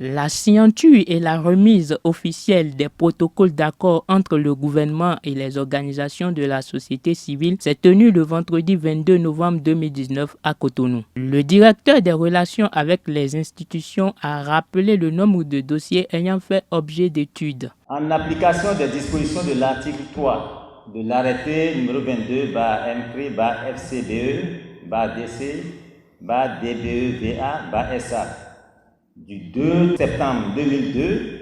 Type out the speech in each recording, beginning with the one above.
La signature et la remise officielle des protocoles d'accord entre le gouvernement et les organisations de la société civile s'est tenue le vendredi 22 novembre 2019 à Cotonou. Le directeur des relations avec les institutions a rappelé le nombre de dossiers ayant fait objet d'études. En application des dispositions de l'article 3 de l'arrêté numéro 22-MPRI-FCBE-DC-DBEVA-SA du 2 septembre 2002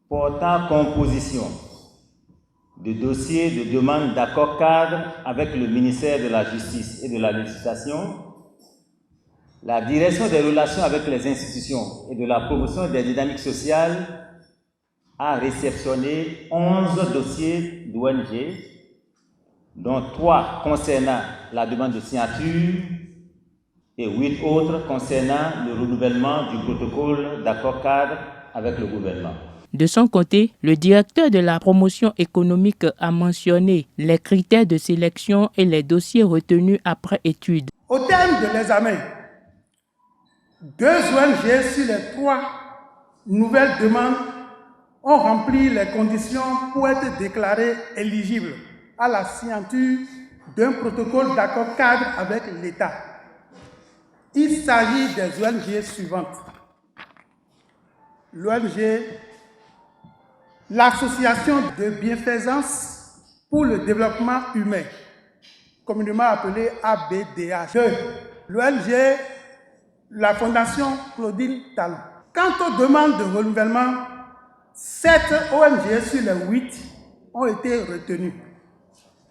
portant composition de dossiers de demande d'accord cadre avec le ministère de la Justice et de la Législation, la direction des relations avec les institutions et de la promotion des dynamiques sociales a réceptionné 11 dossiers d'ONG, dont 3 concernant la demande de signature et 8 autres concernant le renouvellement du protocole d'accord cadre avec le gouvernement. De son côté, le directeur de la promotion économique a mentionné les critères de sélection et les dossiers retenus après étude. Au terme de l'examen, 2 ONG sur les 3 nouvelles demandes ont rempli les conditions pour être déclarées éligibles à la signature d'un protocole d'accord cadre avec l'État. Il s'agit des ONG suivantes. L'ONG, l'Association de bienfaisance pour le développement humain, communément appelée ABDH. 2. L'ONG, la Fondation Claudine Talon. Quant aux demandes de renouvellement, 7 ONG sur les 8 ont été retenues.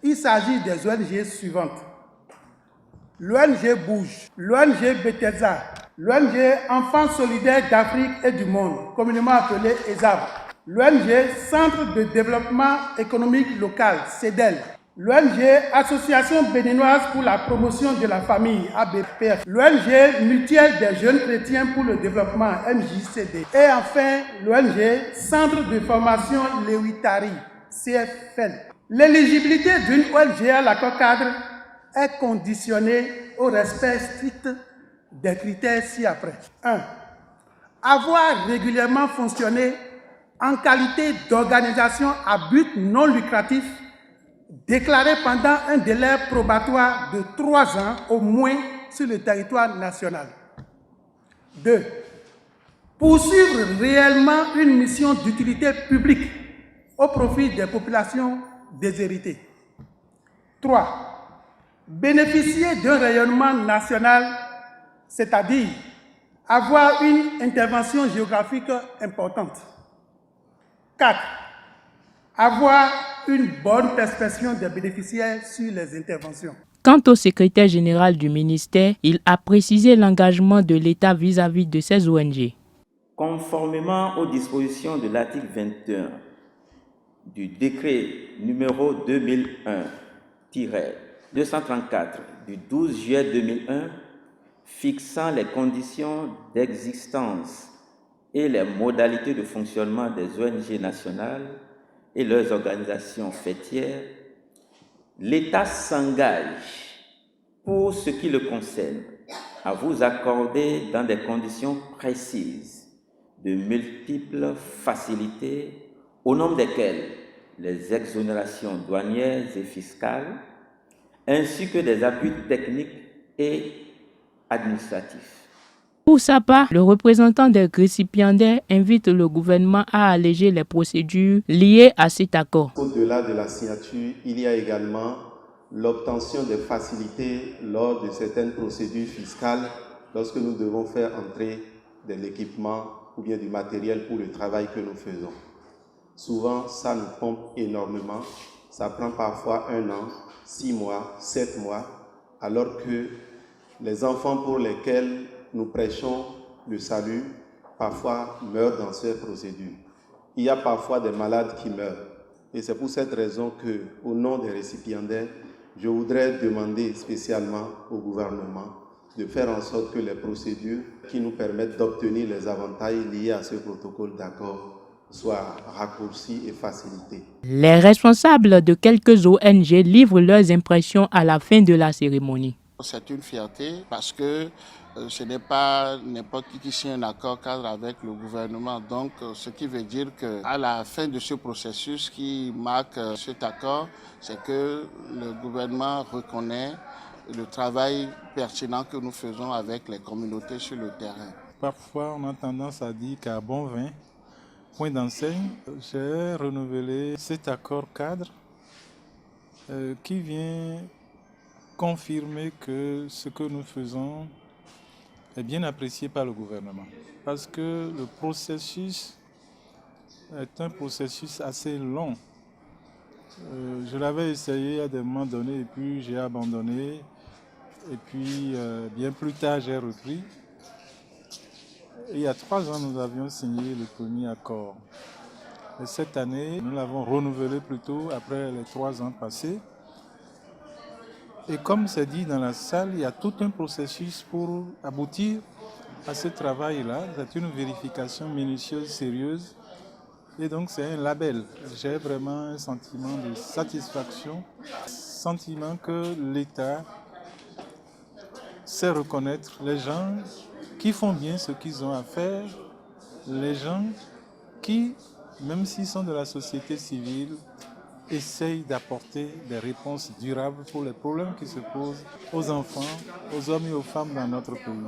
Il s'agit des ONG suivantes. L'ONG Bouge, l'ONG Bethesda, l'ONG Enfants solidaires d'Afrique et du monde, communément appelée ESAB, l'ONG Centre de développement économique local, CEDEL, l'ONG Association béninoise pour la promotion de la famille, ABPF, l'ONG Mutuelle des jeunes chrétiens pour le développement, MJCD, et enfin l'ONG Centre de formation Lewitari, CFL. L'éligibilité d'une ONG à l'accord cadre est conditionnée au respect strict des critères ci-après. 1. Avoir régulièrement fonctionné en qualité d'organisation à but non lucratif déclaré pendant un délai probatoire de 3 ans au moins sur le territoire national. 2. Poursuivre réellement une mission d'utilité publique au profit des populations déshéritées. 3. Bénéficier d'un rayonnement national, c'est-à-dire avoir une intervention géographique importante. 4. Avoir une bonne perception des bénéficiaires sur les interventions. Quant au secrétaire général du ministère, il a précisé l'engagement de l'État vis-à-vis de ces ONG. Conformément aux dispositions de l'article 21 du décret numéro 2001-234 du 12 juillet 2001 fixant les conditions d'existence et les modalités de fonctionnement des ONG nationales et leurs organisations faîtières, l'État s'engage, pour ce qui le concerne, à vous accorder dans des conditions précises de multiples facilités, au nombre desquelles les exonérations douanières et fiscales, ainsi que des appuis techniques et administratifs. Pour sa part, le représentant des récipiendaires invite le gouvernement à alléger les procédures liées à cet accord. Au-delà de la signature, il y a également l'obtention des facilités lors de certaines procédures fiscales lorsque nous devons faire entrer de l'équipement ou bien du matériel pour le travail que nous faisons. Souvent, ça nous pompe énormément. Ça prend parfois 1 an, 6 mois, 7 mois, alors que les enfants pour lesquels nous prêchons le salut, parfois meurent dans ces procédures. Il y a parfois des malades qui meurent. Et c'est pour cette raison que, au nom des récipiendaires, je voudrais demander spécialement au gouvernement de faire en sorte que les procédures qui nous permettent d'obtenir les avantages liés à ce protocole d'accord soient raccourcies et facilitées. Les responsables de quelques ONG livrent leurs impressions à la fin de la cérémonie. C'est une fierté parce que ce n'est pas n'importe qui signe un accord cadre avec le gouvernement. Donc, ce qui veut dire qu'à la fin de ce processus qui marque cet accord, c'est que le gouvernement reconnaît le travail pertinent que nous faisons avec les communautés sur le terrain. Parfois, on a tendance à dire qu'à bon vin, point d'enseigne, j'ai renouvelé cet accord cadre qui vient confirmer que ce que nous faisons est bien apprécié par le gouvernement. Parce que le processus est un processus assez long. Je l'avais essayé à des moments donnés et puis j'ai abandonné. Et puis bien plus tard, j'ai repris. Et il y a 3 ans, nous avions signé le premier accord. Et cette année, nous l'avons renouvelé plutôt après les 3 ans passés. Et comme c'est dit dans la salle, il y a tout un processus pour aboutir à ce travail-là. C'est une vérification minutieuse, sérieuse. Et donc c'est un label. J'ai vraiment un sentiment de satisfaction, sentiment que l'État sait reconnaître les gens qui font bien ce qu'ils ont à faire, les gens qui, même s'ils sont de la société civile, essayent d'apporter des réponses durables pour les problèmes qui se posent aux enfants, aux hommes et aux femmes dans notre pays.